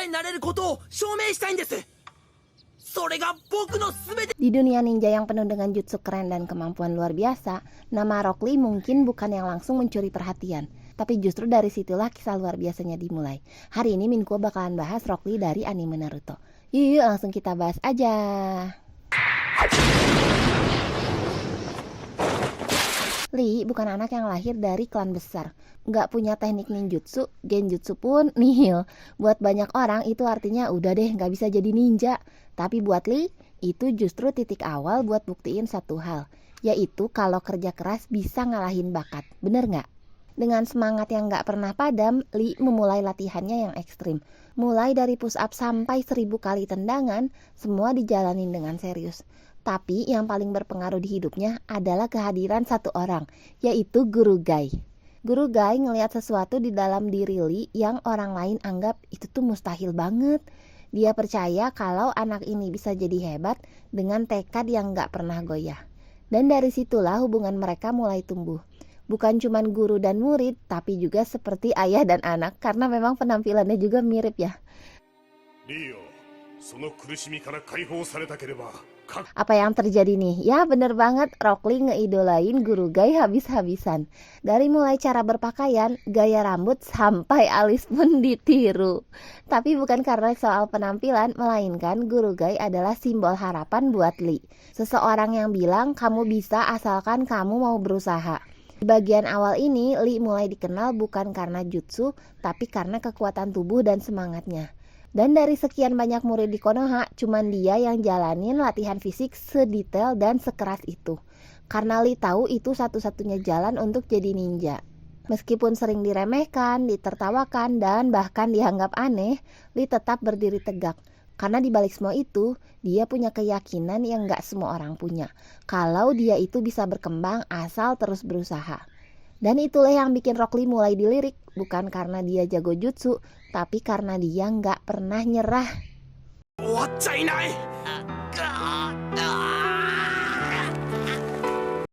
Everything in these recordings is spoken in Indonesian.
になれることを証明したいんです。それが僕の全て。 Di dunia ninja yang penuh dengan jutsu keren dan kemampuan luar biasa, nama Rock Lee mungkin bukan yang langsung mencuri perhatian, tapi justru dari situlah kisah luar biasanya dimulai. Hari ini Minkuo bakalan bahas Rock Lee dari anime Naruto. Yuk langsung kita bahas aja. Lee bukan anak yang lahir dari klan besar, nggak punya teknik ninjutsu, genjutsu pun nihil. Buat banyak orang itu artinya udah deh nggak bisa jadi ninja. Tapi buat Lee itu justru titik awal buat buktiin satu hal, yaitu kalau kerja keras bisa ngalahin bakat. Bener nggak? Dengan semangat yang nggak pernah padam, Lee memulai latihannya yang ekstrim. Mulai dari push up sampai 1000 kali tendangan, semua dijalanin dengan serius. Tapi yang paling berpengaruh di hidupnya adalah kehadiran satu orang, yaitu Guru Gai. Guru Gai ngelihat sesuatu di dalam diri Lee yang orang lain anggap itu tuh mustahil banget. Dia percaya kalau anak ini bisa jadi hebat dengan tekad yang gak pernah goyah. Dan dari situlah hubungan mereka mulai tumbuh. Bukan cuma guru dan murid, tapi juga seperti ayah dan anak, karena memang penampilannya juga mirip ya. Apa yang terjadi nih? Ya bener banget, Rock Lee ngeidolain Guru Gai habis-habisan. Dari mulai cara berpakaian, gaya rambut, sampai alis pun ditiru. Tapi bukan karena soal penampilan, melainkan Guru Gai adalah simbol harapan buat Lee. Seseorang yang bilang kamu bisa asalkan kamu mau berusaha. Di bagian awal ini, Lee mulai dikenal bukan karena jutsu, tapi karena kekuatan tubuh dan semangatnya. Dan dari sekian banyak murid di Konoha, cuman dia yang jalanin latihan fisik sedetail dan sekeras itu. Karena Lee tahu itu satu-satunya jalan untuk jadi ninja. Meskipun sering diremehkan, ditertawakan, dan bahkan dianggap aneh, Lee tetap berdiri tegak. Karena di balik semua itu, dia punya keyakinan yang gak semua orang punya. Kalau dia itu bisa berkembang asal terus berusaha. Dan itulah yang bikin Rock Lee mulai dilirik, bukan karena dia jago jutsu, tapi karena dia nggak pernah nyerah.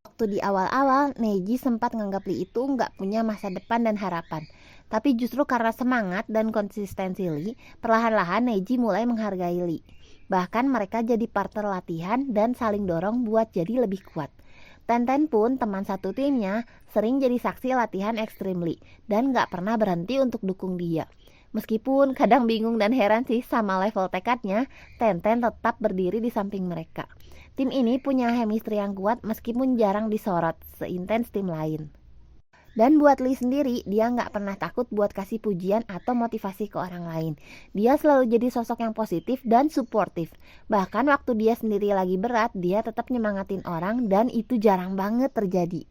Waktu di awal-awal, Neji sempat nganggap Lee itu nggak punya masa depan dan harapan. Tapi justru karena semangat dan konsistensi Lee, perlahan-lahan Neji mulai menghargai Lee. Bahkan mereka jadi partner latihan dan saling dorong buat jadi lebih kuat. Tenten pun teman satu timnya sering jadi saksi latihan ekstrim Lee dan gak pernah berhenti untuk dukung dia. Meskipun kadang bingung dan heran sih sama level tekadnya, Tenten tetap berdiri di samping mereka. Tim ini punya chemistry yang kuat meskipun jarang disorot seintens tim lain. Dan buat Lee sendiri, dia nggak pernah takut buat kasih pujian atau motivasi ke orang lain. Dia selalu jadi sosok yang positif dan suportif. Bahkan waktu dia sendiri lagi berat, dia tetap nyemangatin orang dan itu jarang banget terjadi.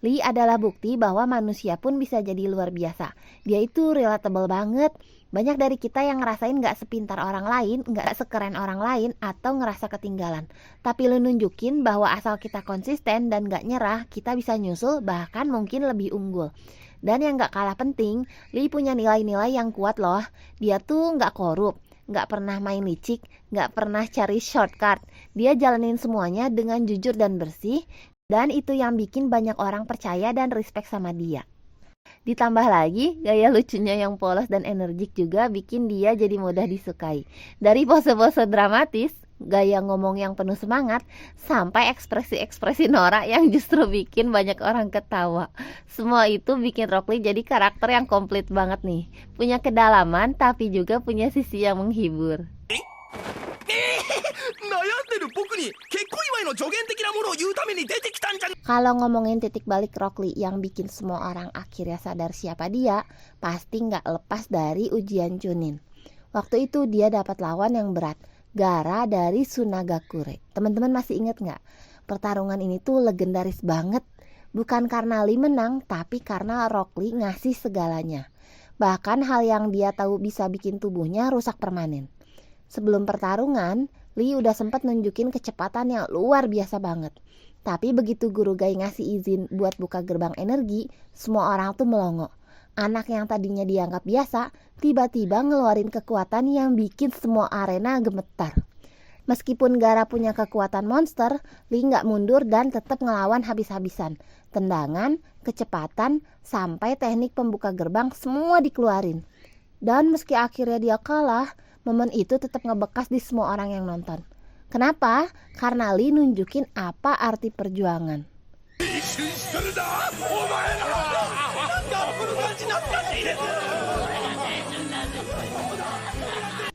Lee adalah bukti bahwa manusia pun bisa jadi luar biasa. Dia itu relatable banget. Banyak dari kita yang ngerasain gak sepintar orang lain, gak sekeren orang lain, atau ngerasa ketinggalan. Tapi lu nunjukin bahwa asal kita konsisten dan gak nyerah, kita bisa nyusul bahkan mungkin lebih unggul. Dan yang gak kalah penting, Lee punya nilai-nilai yang kuat loh. Dia tuh gak korup, gak pernah main licik, gak pernah cari shortcut. Dia jalanin semuanya dengan jujur dan bersih. Dan itu yang bikin banyak orang percaya dan respect sama dia. Ditambah lagi, gaya lucunya yang polos dan energik juga bikin dia jadi mudah disukai. Dari pose-pose dramatis, gaya ngomong yang penuh semangat, sampai ekspresi-ekspresi norak yang justru bikin banyak orang ketawa. Semua itu bikin Rock Lee jadi karakter yang komplit banget nih. Punya kedalaman tapi juga punya sisi yang menghibur. Kalau ngomongin titik balik Rock Lee yang bikin semua orang akhirnya sadar siapa dia, pasti nggak lepas dari ujian Chunin. Waktu itu dia dapat lawan yang berat, Gaara dari Tsunagakure. Teman-teman masih inget nggak? Pertarungan ini tuh legendaris banget. Bukan karena Lee menang, tapi karena Rock Lee ngasih segalanya. Bahkan hal yang dia tahu bisa bikin tubuhnya rusak permanen. Sebelum pertarungan, Lee udah sempat nunjukin kecepatan yang luar biasa banget. Tapi begitu Guru Gai ngasih izin buat buka gerbang energi, semua orang tuh melongo. Anak yang tadinya dianggap biasa, tiba-tiba ngeluarin kekuatan yang bikin semua arena gemetar. Meskipun Gaara punya kekuatan monster, Lee nggak mundur dan tetap ngelawan habis-habisan. Tendangan, kecepatan, sampai teknik pembuka gerbang semua dikeluarin. Dan meski akhirnya dia kalah, momen itu tetap ngebekas di semua orang yang nonton. Kenapa? Karena Lee nunjukin apa arti perjuangan.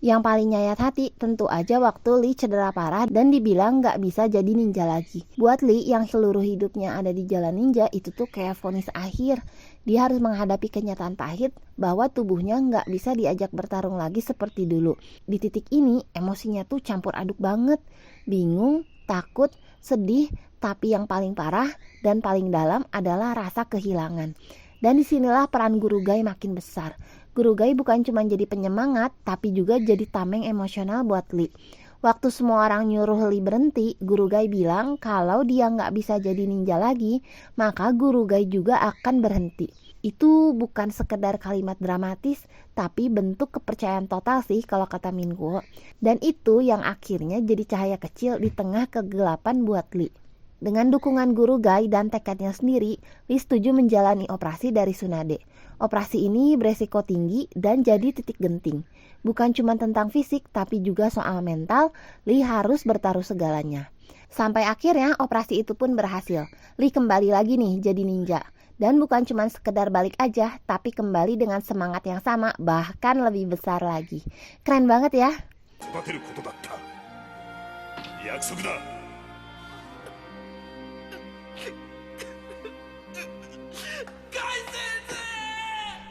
Yang paling nyayat hati tentu aja waktu Lee cedera parah dan dibilang gak bisa jadi ninja lagi. Buat Lee yang seluruh hidupnya ada di jalan ninja, itu tuh kayak vonis akhir. Dia harus menghadapi kenyataan pahit bahwa tubuhnya gak bisa diajak bertarung lagi seperti dulu. Di titik ini emosinya tuh campur aduk banget. Bingung, takut, sedih, tapi yang paling parah dan paling dalam adalah rasa kehilangan. Dan disinilah peran Guru Gai makin besar. Guru Gai bukan cuma jadi penyemangat, tapi juga jadi tameng emosional buat Lee. Waktu semua orang nyuruh Lee berhenti, Guru Gai bilang kalau dia nggak bisa jadi ninja lagi, maka Guru Gai juga akan berhenti. Itu bukan sekedar kalimat dramatis, tapi bentuk kepercayaan total sih kalau kata Minguo. Dan itu yang akhirnya jadi cahaya kecil di tengah kegelapan buat Lee. Dengan dukungan Guru Gai dan tekadnya sendiri, Lee setuju menjalani operasi dari Tsunade. Operasi ini beresiko tinggi dan jadi titik genting. Bukan cuma tentang fisik, tapi juga soal mental. Lee harus bertaruh segalanya. Sampai akhirnya operasi itu pun berhasil. Lee kembali lagi nih jadi ninja. Dan bukan cuma sekedar balik aja, tapi kembali dengan semangat yang sama, bahkan lebih besar lagi. Keren banget ya.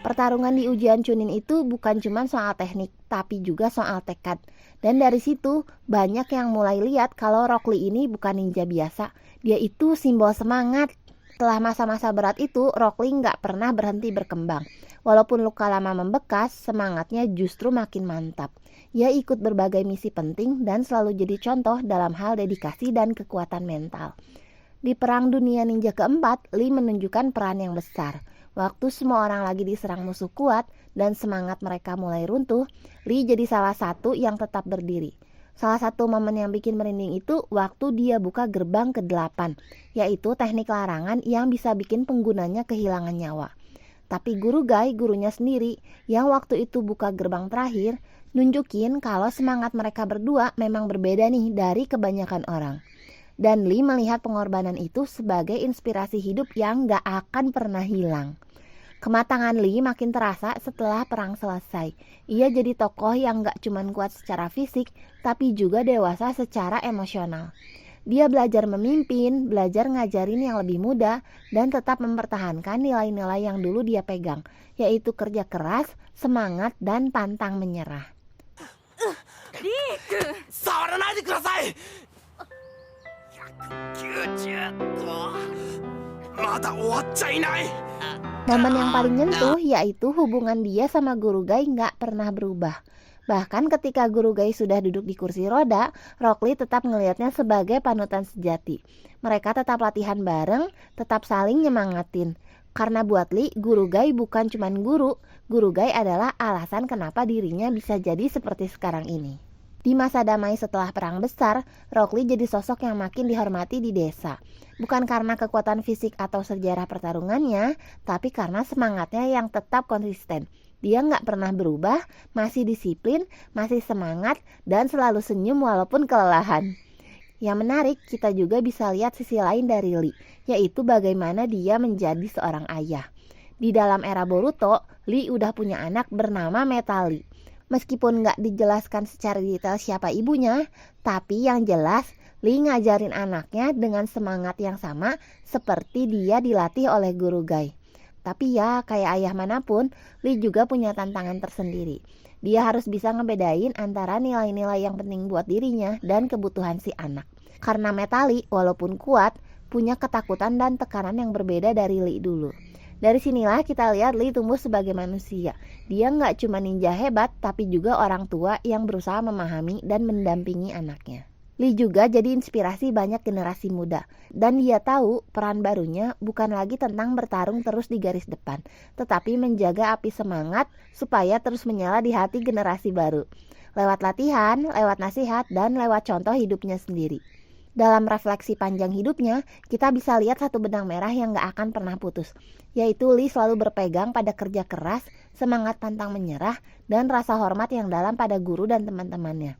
Pertarungan di ujian Chunin itu bukan cuma soal teknik, tapi juga soal tekad. Dan dari situ banyak yang mulai lihat kalau Rock Lee ini bukan ninja biasa. Dia itu simbol semangat. Setelah masa-masa berat itu, Rock Lee nggak pernah berhenti berkembang. Walaupun luka lama membekas, semangatnya justru makin mantap. Ia ikut berbagai misi penting dan selalu jadi contoh dalam hal dedikasi dan kekuatan mental. Di Perang Dunia Ninja keempat, Lee menunjukkan peran yang besar. Waktu semua orang lagi diserang musuh kuat dan semangat mereka mulai runtuh, Lee jadi salah satu yang tetap berdiri. Salah satu momen yang bikin merinding itu waktu dia buka gerbang ke-8, yaitu teknik larangan yang bisa bikin penggunanya kehilangan nyawa. Tapi Guru Gai, gurunya sendiri, yang waktu itu buka gerbang terakhir, nunjukin kalau semangat mereka berdua memang berbeda nih dari kebanyakan orang. Dan Lee melihat pengorbanan itu sebagai inspirasi hidup yang gak akan pernah hilang. Kematangan Lee makin terasa setelah perang selesai. Ia jadi tokoh yang gak cuma kuat secara fisik, tapi juga dewasa secara emosional. Dia belajar memimpin, belajar ngajarin yang lebih muda, dan tetap mempertahankan nilai-nilai yang dulu dia pegang, yaitu kerja keras, semangat, dan pantang menyerah. Lee-kun, 触らないでください。190個。まだ終わっちゃいない。Momen yang paling nyentuh yaitu hubungan dia sama Guru Gai nggak pernah berubah. Bahkan ketika Guru Gai sudah duduk di kursi roda, Rock Lee tetap ngelihatnya sebagai panutan sejati. Mereka tetap latihan bareng, tetap saling nyemangatin. Karena buat Lee, Guru Gai bukan cuma guru. Guru Gai adalah alasan kenapa dirinya bisa jadi seperti sekarang ini. Di masa damai setelah perang besar, Rock Lee jadi sosok yang makin dihormati di desa. Bukan karena kekuatan fisik atau sejarah pertarungannya, tapi karena semangatnya yang tetap konsisten. Dia nggak pernah berubah, masih disiplin, masih semangat, dan selalu senyum walaupun kelelahan. Yang menarik, kita juga bisa lihat sisi lain dari Lee, yaitu bagaimana dia menjadi seorang ayah. Di dalam era Boruto, Lee udah punya anak bernama Metali. Meskipun nggak dijelaskan secara detail siapa ibunya, tapi yang jelas Lee ngajarin anaknya dengan semangat yang sama seperti dia dilatih oleh Guru Gai. Tapi ya kayak ayah manapun, Lee juga punya tantangan tersendiri. Dia harus bisa ngebedain antara nilai-nilai yang penting buat dirinya dan kebutuhan si anak. Karena Metali walaupun kuat, punya ketakutan dan tekanan yang berbeda dari Lee dulu. Dari sinilah kita lihat Lee tumbuh sebagai manusia. Dia nggak cuma ninja hebat, tapi juga orang tua yang berusaha memahami dan mendampingi anaknya. Lee juga jadi inspirasi banyak generasi muda. Dan dia tahu peran barunya bukan lagi tentang bertarung terus di garis depan, tetapi menjaga api semangat supaya terus menyala di hati generasi baru. Lewat latihan, lewat nasihat, dan lewat contoh hidupnya sendiri. Dalam refleksi panjang hidupnya, kita bisa lihat satu benang merah yang gak akan pernah putus, yaitu Lee selalu berpegang pada kerja keras, semangat pantang menyerah, dan rasa hormat yang dalam pada guru dan teman-temannya.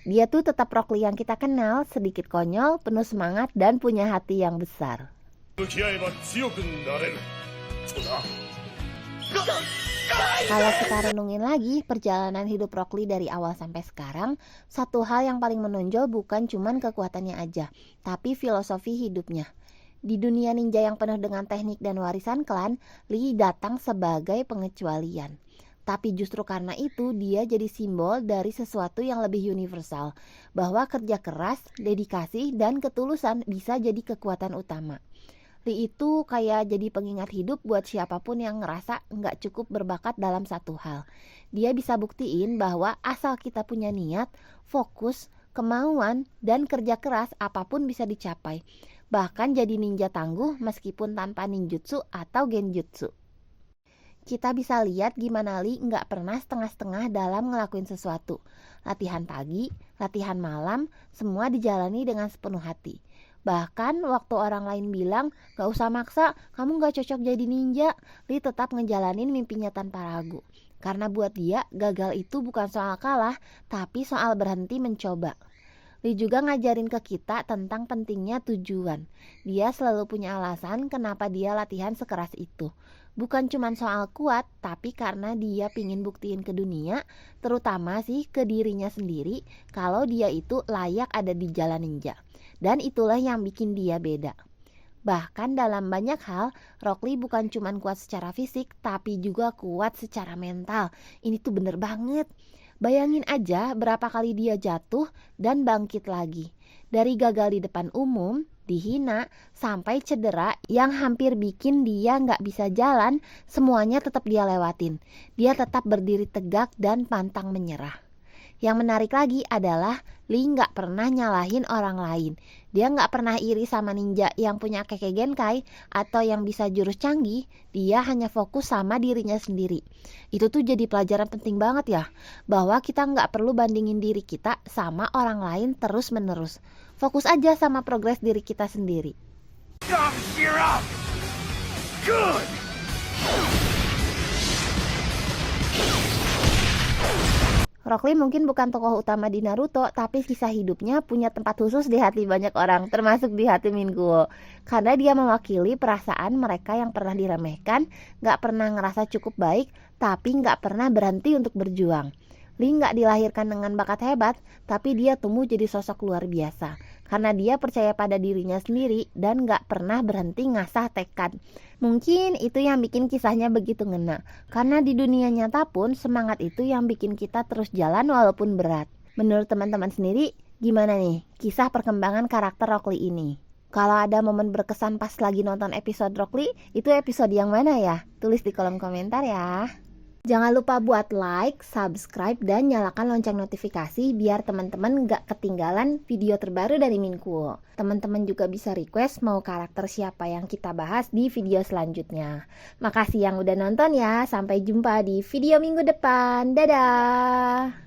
Dia tuh tetap Rock Lee yang kita kenal, sedikit konyol, penuh semangat, dan punya hati yang besar. Kalau kita renungin lagi perjalanan hidup Rock Lee dari awal sampai sekarang, satu hal yang paling menonjol bukan cuman kekuatannya aja, tapi filosofi hidupnya. Di dunia ninja yang penuh dengan teknik dan warisan klan, Lee datang sebagai pengecualian. Tapi justru karena itu dia jadi simbol dari sesuatu yang lebih universal, bahwa kerja keras, dedikasi, dan ketulusan bisa jadi kekuatan utama. Lee itu kayak jadi pengingat hidup buat siapapun yang ngerasa nggak cukup berbakat dalam satu hal. Dia bisa buktiin bahwa asal kita punya niat, fokus, kemauan, dan kerja keras apapun bisa dicapai. Bahkan jadi ninja tangguh meskipun tanpa ninjutsu atau genjutsu. Kita bisa lihat gimana Lee nggak pernah setengah-setengah dalam ngelakuin sesuatu. Latihan pagi, latihan malam, semua dijalani dengan sepenuh hati. Bahkan waktu orang lain bilang, gak usah maksa, kamu gak cocok jadi ninja, Lee tetap ngejalanin mimpinya tanpa ragu. Karena buat dia, gagal itu bukan soal kalah, tapi soal berhenti mencoba. Lee juga ngajarin ke kita tentang pentingnya tujuan. Dia selalu punya alasan kenapa dia latihan sekeras itu. Bukan cuma soal kuat, tapi karena dia pingin buktiin ke dunia, terutama sih ke dirinya sendiri, kalau dia itu layak ada di jalan ninja. Dan itulah yang bikin dia beda. Bahkan dalam banyak hal, Rock Lee bukan cuma kuat secara fisik, tapi juga kuat secara mental. Ini tuh bener banget. Bayangin aja berapa kali dia jatuh dan bangkit lagi. Dari gagal di depan umum, dihina, sampai cedera yang hampir bikin dia gak bisa jalan, semuanya tetap dia lewatin. Dia tetap berdiri tegak dan pantang menyerah. Yang menarik lagi adalah Lee gak pernah nyalahin orang lain. Dia gak pernah iri sama ninja yang punya Kekkei Genkai atau yang bisa jurus canggih. Dia hanya fokus sama dirinya sendiri. Itu tuh jadi pelajaran penting banget ya, bahwa kita gak perlu bandingin diri kita sama orang lain terus menerus. Fokus aja sama progres diri kita sendiri. Good. Rock Lee mungkin bukan tokoh utama di Naruto, tapi kisah hidupnya punya tempat khusus di hati banyak orang, termasuk di hati Minkuo. Karena dia mewakili perasaan mereka yang pernah diremehkan, gak pernah ngerasa cukup baik, tapi gak pernah berhenti untuk berjuang. Lee gak dilahirkan dengan bakat hebat, tapi dia tumbuh jadi sosok luar biasa. Karena dia percaya pada dirinya sendiri dan gak pernah berhenti ngasah tekad. Mungkin itu yang bikin kisahnya begitu ngena. Karena di dunia nyata pun semangat itu yang bikin kita terus jalan walaupun berat. Menurut teman-teman sendiri, gimana nih kisah perkembangan karakter Rock Lee ini? Kalau ada momen berkesan pas lagi nonton episode Rock Lee, itu episode yang mana ya? Tulis di kolom komentar ya. Jangan lupa buat like, subscribe, dan nyalakan lonceng notifikasi biar teman-teman gak ketinggalan video terbaru dari Minkuo. Teman-teman juga bisa request mau karakter siapa yang kita bahas di video selanjutnya. Makasih yang udah nonton ya, sampai jumpa di video minggu depan. Dadah!